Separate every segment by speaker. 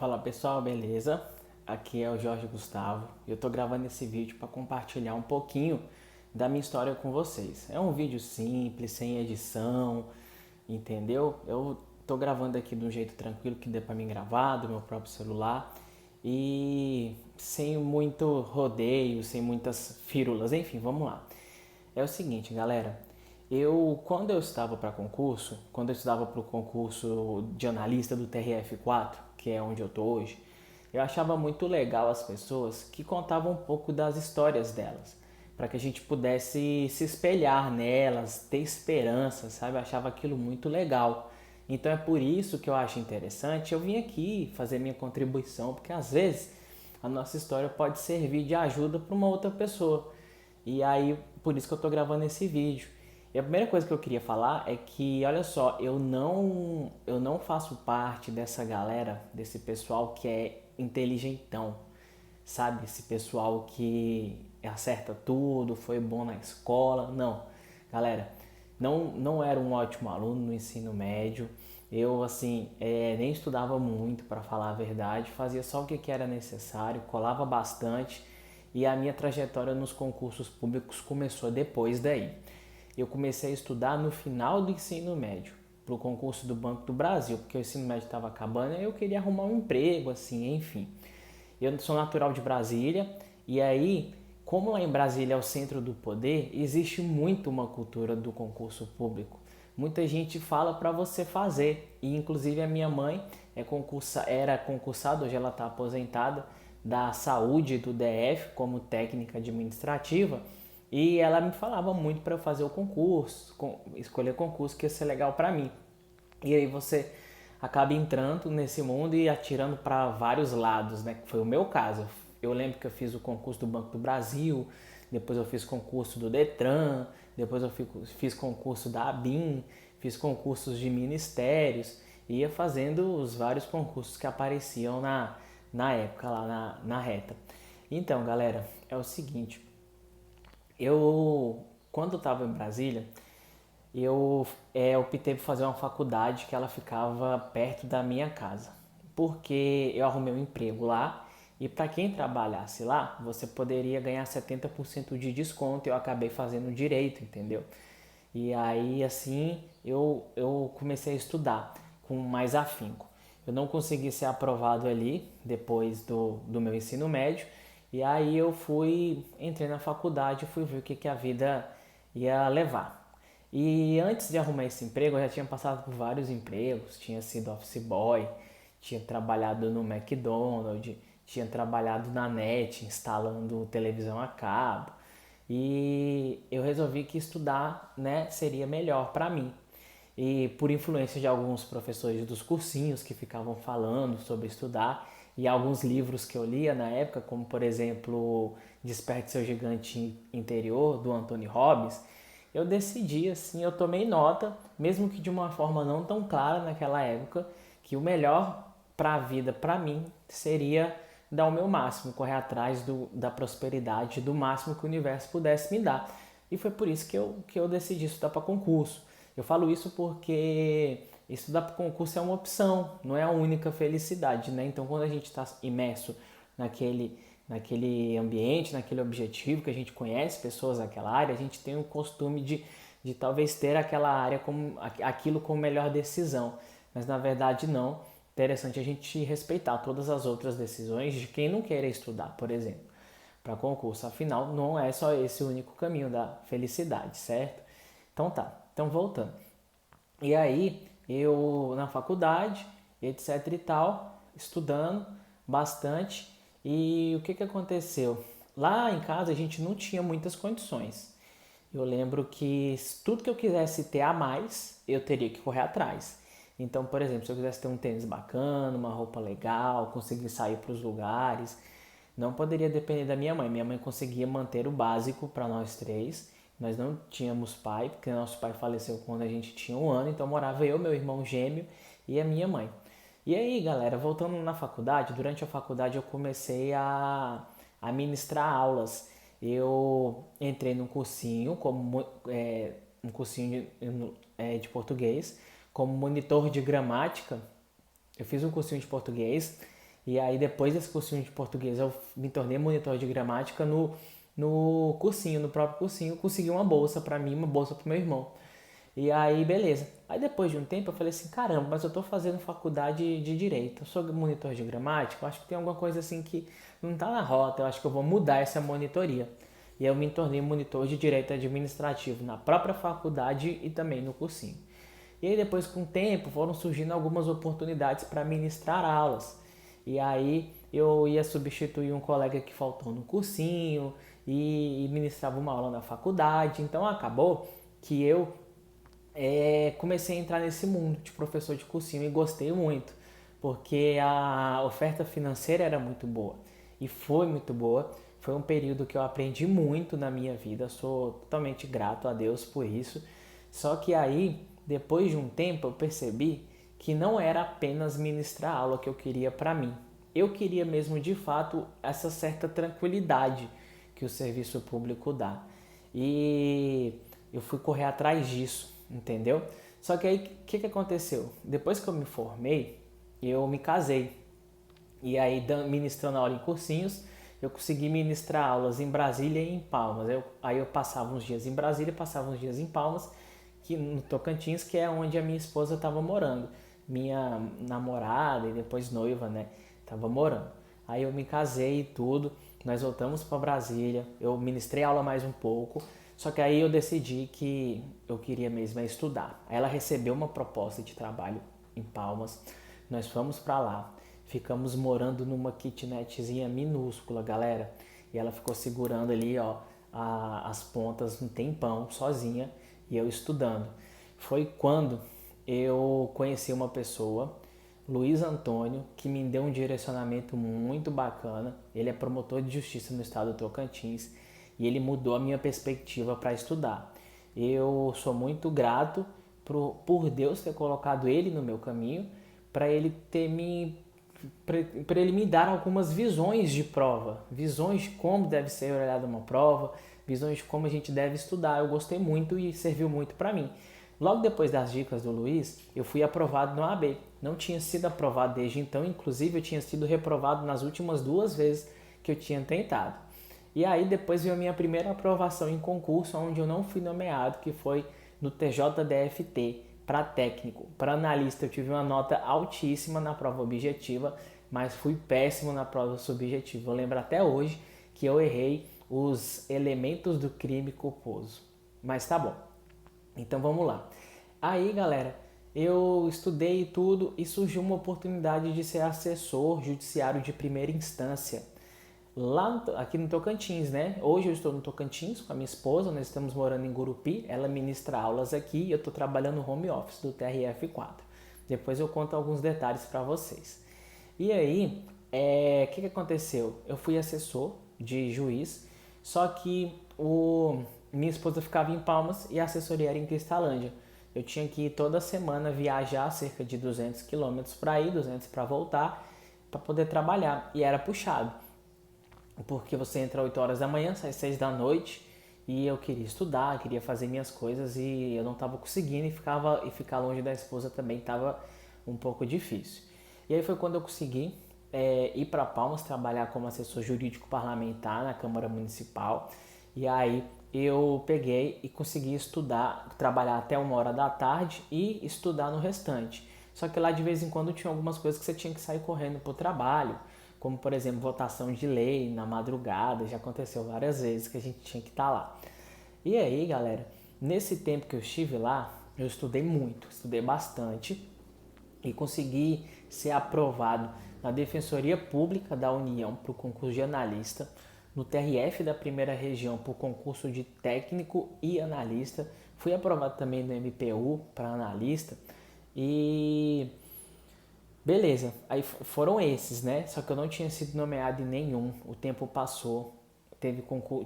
Speaker 1: Fala pessoal, beleza? Aqui é o Jorge Gustavo e eu tô gravando esse vídeo para compartilhar um pouquinho da minha história com vocês. É um vídeo simples, sem edição, entendeu? Eu tô gravando aqui de um jeito tranquilo que dê para mim gravar, do meu próprio celular e sem muito rodeio, sem muitas fírulas, enfim, vamos lá. É o seguinte, galera. Quando eu estava para concurso, quando eu estudava para o concurso de analista do TRF4, que é onde eu tô hoje, eu achava muito legal as pessoas que contavam um pouco das histórias delas, para que a gente pudesse se espelhar nelas, ter esperança, sabe? Eu achava aquilo muito legal. Então é por isso que eu acho interessante eu vim aqui fazer minha contribuição, porque às vezes a nossa história pode servir de ajuda para uma outra pessoa. E aí, por isso que eu tô gravando esse vídeo. E a primeira coisa que eu queria falar é que, olha só, eu não faço parte dessa galera, desse pessoal que é inteligentão, sabe? Esse pessoal que acerta tudo, foi bom na escola. Não, galera, não era um ótimo aluno no ensino médio. Eu, assim, nem estudava muito, para falar a verdade, fazia só o que era necessário, colava bastante e a minha trajetória nos concursos públicos começou depois daí. Eu comecei a estudar no final do ensino médio, para o concurso do Banco do Brasil, porque o ensino médio estava acabando e eu queria arrumar um emprego, assim, enfim. Eu sou natural de Brasília e aí, como lá em Brasília é o centro do poder, existe muito uma cultura do concurso público. Muita gente fala para você fazer e inclusive a minha mãe era concursada, hoje ela está aposentada da saúde do DF como técnica administrativa e ela me falava muito para eu fazer o concurso, escolher concurso que ia ser legal para mim. E aí você acaba entrando nesse mundo e atirando para vários lados, né? Que foi o meu caso. Eu lembro que eu fiz o concurso do Banco do Brasil, depois eu fiz concurso do Detran, depois eu fiz concurso da ABIN, fiz concursos de ministérios, ia fazendo os vários concursos que apareciam na época, lá na reta. Então, galera, é o seguinte, quando eu estava em Brasília, eu optei por fazer uma faculdade que ela ficava perto da minha casa, porque eu arrumei um emprego lá e para quem trabalhasse lá, você poderia ganhar 70% de desconto e eu acabei fazendo direito, entendeu? E aí assim eu comecei a estudar com mais afinco. Eu não consegui ser aprovado ali depois do meu ensino médio e aí entrei na faculdade e fui ver o que a vida ia levar. E antes de arrumar esse emprego, eu já tinha passado por vários empregos, tinha sido office boy, tinha trabalhado no McDonald's, tinha trabalhado na net, instalando televisão a cabo. E eu resolvi que estudar, né, seria melhor para mim. E por influência de alguns professores dos cursinhos que ficavam falando sobre estudar e alguns livros que eu lia na época, como por exemplo Desperte Seu Gigante Interior, do Anthony Robbins, eu decidi, assim, eu tomei nota, mesmo que de uma forma não tão clara naquela época, que o melhor para a vida, para mim, seria dar o meu máximo, correr atrás da prosperidade, do máximo que o universo pudesse me dar. E foi por isso que eu decidi estudar para concurso. Eu falo isso porque estudar para concurso é uma opção, não é a única felicidade, né? Então, quando a gente está imerso naquele ambiente, naquele objetivo que a gente conhece pessoas daquela área, a gente tem o costume de talvez ter aquela área como aquilo como melhor decisão, mas na verdade não. Interessante a gente respeitar todas as outras decisões de quem não queira estudar, por exemplo, para concurso. Afinal, não é só esse o único caminho da felicidade, certo? Então tá. Então voltando. E aí, eu na faculdade, etc e tal, estudando bastante. E o que aconteceu? Lá em casa a gente não tinha muitas condições. Eu lembro que tudo que eu quisesse ter a mais, eu teria que correr atrás. Então, por exemplo, se eu quisesse ter um tênis bacana, uma roupa legal, conseguir sair para os lugares, não poderia depender da minha mãe. Minha mãe conseguia manter o básico para nós três. Nós não tínhamos pai, porque nosso pai faleceu quando a gente tinha 1 ano, então morava eu, meu irmão gêmeo e a minha mãe. E aí, galera, voltando na faculdade, durante a faculdade eu comecei a ministrar aulas. Eu entrei num cursinho, um cursinho de português, como monitor de gramática. Eu fiz um cursinho de português E aí depois desse cursinho de português eu me tornei monitor de gramática no cursinho, no próprio cursinho, consegui uma bolsa para mim, uma bolsa para meu irmão. E aí, beleza. Aí depois de um tempo eu falei assim, caramba, mas eu tô fazendo faculdade de Direito, eu sou monitor de gramática, eu acho que tem alguma coisa assim que não tá na rota, eu acho que eu vou mudar essa monitoria. E aí eu me tornei monitor de Direito Administrativo na própria faculdade e também no cursinho. E aí depois com o tempo foram surgindo algumas oportunidades para ministrar aulas. E aí eu ia substituir um colega que faltou no cursinho e ministrava uma aula na faculdade. Então acabou que eu comecei a entrar nesse mundo de professor de cursinho e gostei muito, porque a oferta financeira era muito boa e foi muito boa. Foi um período que eu aprendi muito na minha vida, sou totalmente grato a Deus por isso. Só que aí, depois de um tempo, eu percebi que não era apenas ministrar aula que eu queria para mim. Eu queria mesmo, de fato, essa certa tranquilidade que o serviço público dá. E eu fui correr atrás disso, entendeu? Só que aí, o que aconteceu? Depois que eu me formei, eu me casei. E aí, ministrando aula em cursinhos, eu consegui ministrar aulas em Brasília e em Palmas. Aí eu passava uns dias em Brasília, passava uns dias em Palmas, que no Tocantins, que é onde a minha esposa estava morando. Minha namorada e depois noiva, né? Estava morando. Aí eu me casei e tudo, nós voltamos para Brasília, eu ministrei aula mais um pouco, só que aí eu decidi que eu queria mesmo estudar. Aí ela recebeu uma proposta de trabalho em Palmas, nós fomos para lá, ficamos morando numa kitnetzinha minúscula, galera, e ela ficou segurando ali, ó, as pontas um tempão sozinha e eu estudando. Foi quando eu conheci uma pessoa, Luiz Antônio, que me deu um direcionamento muito bacana. Ele é promotor de justiça no estado do Tocantins e ele mudou a minha perspectiva para estudar. Eu sou muito grato por Deus ter colocado ele no meu caminho, para ele ter me para ele me dar algumas visões de prova, visões de como deve ser olhada uma prova, visões de como a gente deve estudar. Eu gostei muito e serviu muito para mim. Logo depois das dicas do Luiz, eu fui aprovado no AB. Não tinha sido aprovado desde então, inclusive eu tinha sido reprovado nas últimas 2 vezes que eu tinha tentado. E aí depois veio a minha primeira aprovação em concurso, onde eu não fui nomeado, que foi no TJDFT, para técnico. Para analista eu tive uma nota altíssima na prova objetiva, mas fui péssimo na prova subjetiva. Eu lembro até hoje que eu errei os elementos do crime culposo. Mas tá bom. Então vamos lá. Aí, galera, eu estudei tudo e surgiu uma oportunidade de ser assessor judiciário de primeira instância. Lá aqui no Tocantins, né? Hoje eu estou no Tocantins com a minha esposa, nós estamos morando em Gurupi, ela ministra aulas aqui e eu estou trabalhando no home office do TRF4. Depois eu conto alguns detalhes para vocês. E aí, o que aconteceu? Eu fui assessor de juiz, só que minha esposa ficava em Palmas e a assessoria era em Cristalândia. Eu tinha que ir toda semana viajar cerca de 200 quilômetros para ir, 200 para voltar, para poder trabalhar. E era puxado, porque você entra 8 horas da manhã, sai 6 da noite, e eu queria estudar, queria fazer minhas coisas e eu não estava conseguindo e ficar longe da esposa também estava um pouco difícil. E aí foi quando eu consegui ir para Palmas trabalhar como assessor jurídico parlamentar na Câmara Municipal. E aí eu peguei e consegui estudar, trabalhar até 1 hora da tarde e estudar no restante. Só que lá de vez em quando tinha algumas coisas que você tinha que sair correndo para o trabalho, como por exemplo votação de lei na madrugada, já aconteceu várias vezes que a gente tinha que estar lá. E aí, galera, nesse tempo que eu estive lá, eu estudei muito, estudei bastante e consegui ser aprovado na Defensoria Pública da União para o concurso de analista, no TRF da primeira região para o concurso de técnico e analista, fui aprovado também no MPU para analista e beleza, aí foram esses, né? Só que eu não tinha sido nomeado em nenhum, o tempo passou,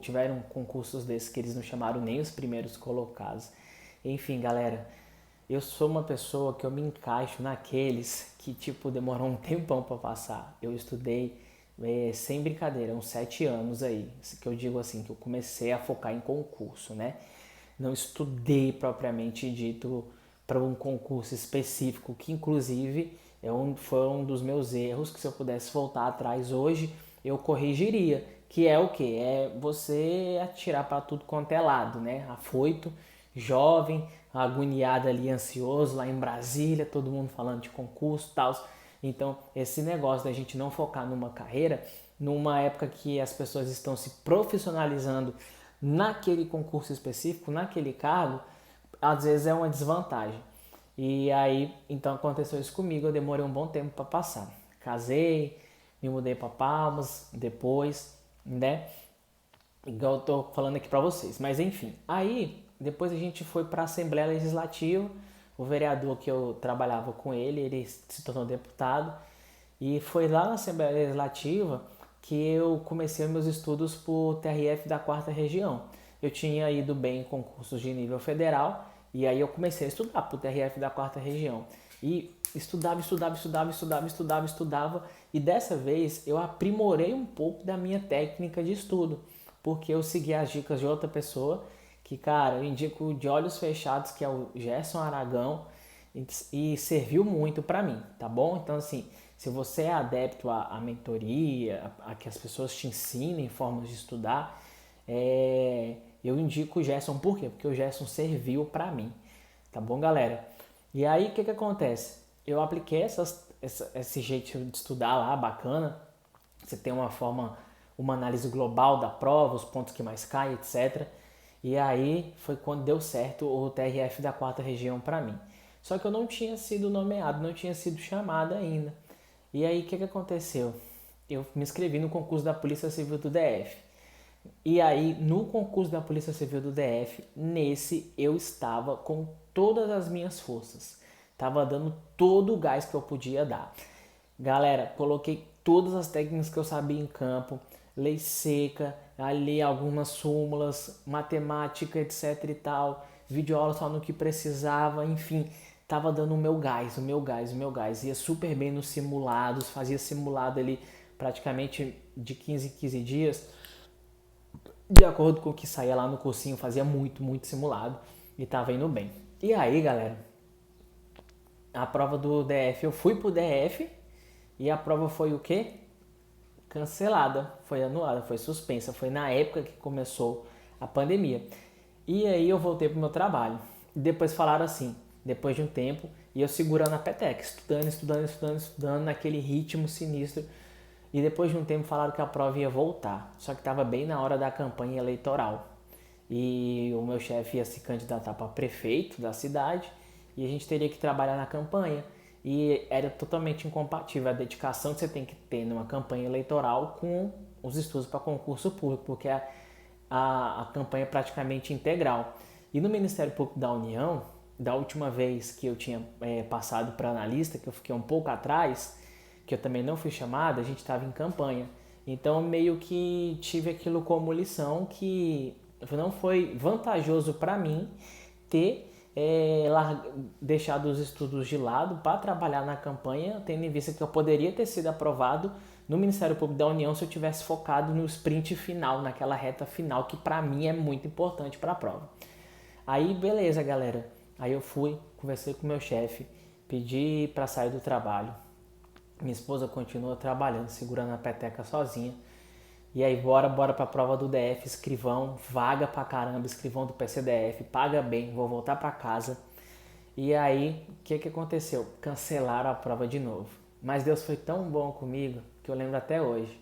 Speaker 1: tiveram concursos desses que eles não chamaram nem os primeiros colocados. Enfim, galera, eu sou uma pessoa que eu me encaixo naqueles que, tipo, demoram um tempão para passar. Eu estudei, sem brincadeira, uns 7 anos aí, que eu digo assim, que eu comecei a focar em concurso, né? Não estudei propriamente dito para um concurso específico, que inclusive Foi um dos meus erros que, se eu pudesse voltar atrás hoje, eu corrigiria. Que é o quê? É você atirar para tudo quanto é lado, né? Afoito, jovem, agoniado ali, ansioso, lá em Brasília, todo mundo falando de concurso e tal. Então, esse negócio da gente não focar numa carreira, numa época que as pessoas estão se profissionalizando naquele concurso específico, naquele cargo, às vezes é uma desvantagem. E aí, então aconteceu isso comigo, eu demorei um bom tempo para passar. Casei, me mudei para Palmas depois, né? Igual eu tô falando aqui para vocês. Mas enfim, aí depois a gente foi para a Assembleia Legislativa, o vereador que eu trabalhava com ele se tornou deputado, e foi lá na Assembleia Legislativa que eu comecei meus estudos para o TRF da 4ª Região. Eu tinha ido bem em concursos de nível federal, e aí eu comecei a estudar para o TRF da 4ª Região. E estudava, e dessa vez eu aprimorei um pouco da minha técnica de estudo, porque eu segui as dicas de outra pessoa, que, cara, eu indico de olhos fechados, que é o Gerson Aragão, e serviu muito para mim, tá bom? Então, assim, se você é adepto à mentoria, a que as pessoas te ensinem formas de estudar, eu indico o Gerson. Por quê? Porque o Gerson serviu para mim, tá bom, galera? E aí, o que acontece? Eu apliquei esse jeito de estudar lá, bacana. Você tem uma análise global da prova, os pontos que mais caem, etc. E aí foi quando deu certo o TRF da 4ª Região para mim. Só que eu não tinha sido nomeado, não tinha sido chamado ainda. E aí, o que aconteceu? Eu me inscrevi no concurso da Polícia Civil do DF. E aí, no concurso da Polícia Civil do DF, nesse eu estava com todas as minhas forças. Estava dando todo o gás que eu podia dar. Galera, coloquei todas as técnicas que eu sabia em campo, lei seca, ali algumas súmulas, matemática, etc e tal, videoaula só no que precisava, enfim, tava dando o meu gás. Ia super bem nos simulados, fazia simulado ali praticamente de 15 em 15 dias, de acordo com o que saía lá no cursinho, fazia muito simulado e tava indo bem. E aí, galera, a prova do DF, eu fui pro DF e a prova foi o quê? Cancelada, foi anulada, foi suspensa. Foi na época que começou a pandemia. E aí eu voltei pro meu trabalho. Depois falaram assim, depois de um tempo, e eu segurando a peteca, estudando naquele ritmo sinistro. E depois de um tempo falaram que a prova ia voltar, só que estava bem na hora da campanha eleitoral. E o meu chefe ia se candidatar para prefeito da cidade e a gente teria que trabalhar na campanha. E era totalmente incompatível a dedicação que você tem que ter numa campanha eleitoral com os estudos para concurso público, porque a campanha é praticamente integral. E no Ministério Público da União, da última vez que eu tinha passado para analista, que eu fiquei um pouco atrás, que eu também não fui chamado, a gente estava em campanha. Então meio que tive aquilo como lição, que não foi vantajoso para mim ter deixado os estudos de lado para trabalhar na campanha, tendo em vista que eu poderia ter sido aprovado no Ministério Público da União se eu tivesse focado no sprint final, naquela reta final, que para mim é muito importante para a prova. Aí beleza, galera, aí eu fui, conversei com o meu chefe, pedi para sair do trabalho. Minha esposa continua trabalhando, segurando a peteca sozinha. E aí bora pra prova do DF, escrivão, vaga pra caramba, escrivão do PCDF, paga bem, vou voltar pra casa. E aí, o que aconteceu? Cancelaram a prova de novo. Mas Deus foi tão bom comigo que eu lembro até hoje.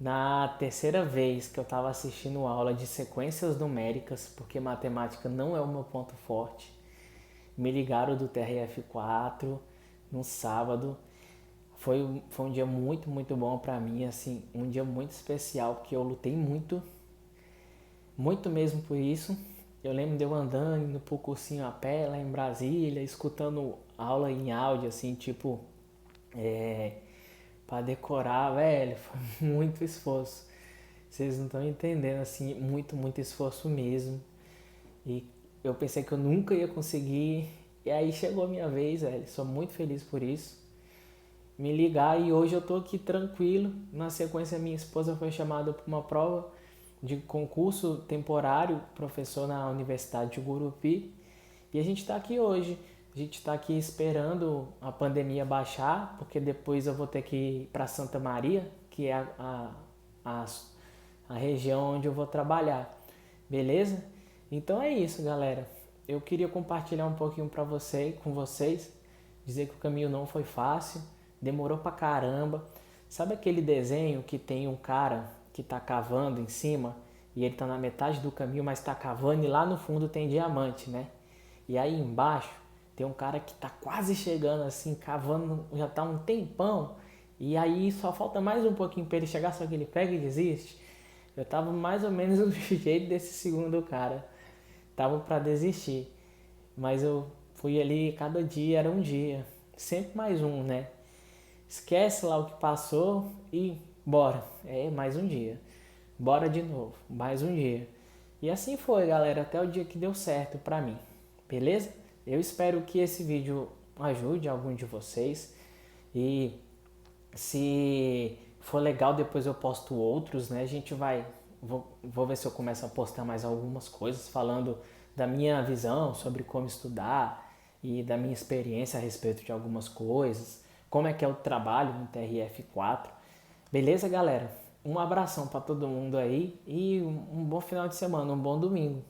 Speaker 1: Na terceira vez que eu estava assistindo aula de sequências numéricas, porque matemática não é o meu ponto forte, me ligaram do TRF4 no sábado. Foi um dia muito bom pra mim, assim, um dia muito especial, porque eu lutei muito mesmo por isso. Eu lembro de eu andando, indo pro cursinho a pé lá em Brasília, escutando aula em áudio, assim, tipo, pra decorar, velho, foi muito esforço. Vocês não estão entendendo, assim, muito esforço mesmo. E eu pensei que eu nunca ia conseguir, e aí chegou a minha vez, velho, sou muito feliz por isso. Me ligar e hoje eu tô aqui tranquilo. Na sequência, minha esposa foi chamada para uma prova de concurso temporário, professor na Universidade de Gurupi, e a gente está aqui hoje A gente está aqui esperando a pandemia baixar, porque depois eu vou ter que ir para Santa Maria, que é a, a região onde eu vou trabalhar. Beleza? Então é isso, galera. Eu queria compartilhar um pouquinho com vocês, dizer que o caminho não foi fácil, demorou pra caramba. Sabe aquele desenho que tem um cara que tá cavando em cima e ele tá na metade do caminho, mas tá cavando e lá no fundo tem diamante, né? E aí embaixo tem um cara que tá quase chegando assim, cavando, já tá um tempão. E aí só falta mais um pouquinho para ele chegar, só que ele pega e desiste. Eu tava mais ou menos do jeito desse segundo cara. Tava para desistir. Mas eu fui ali, cada dia era um dia. Sempre mais um, né? Esquece lá o que passou e bora. É mais um dia. Bora de novo, mais um dia. E assim foi, galera, até o dia que deu certo pra mim. Beleza? Eu espero que esse vídeo ajude algum de vocês. E se for legal, depois eu posto outros, né? A gente vai. Vou ver se eu começo a postar mais algumas coisas falando da minha visão sobre como estudar e da minha experiência a respeito de algumas coisas, como é que é o trabalho no TRF4. Beleza, galera? Um abração para todo mundo aí e um bom final de semana, um bom domingo.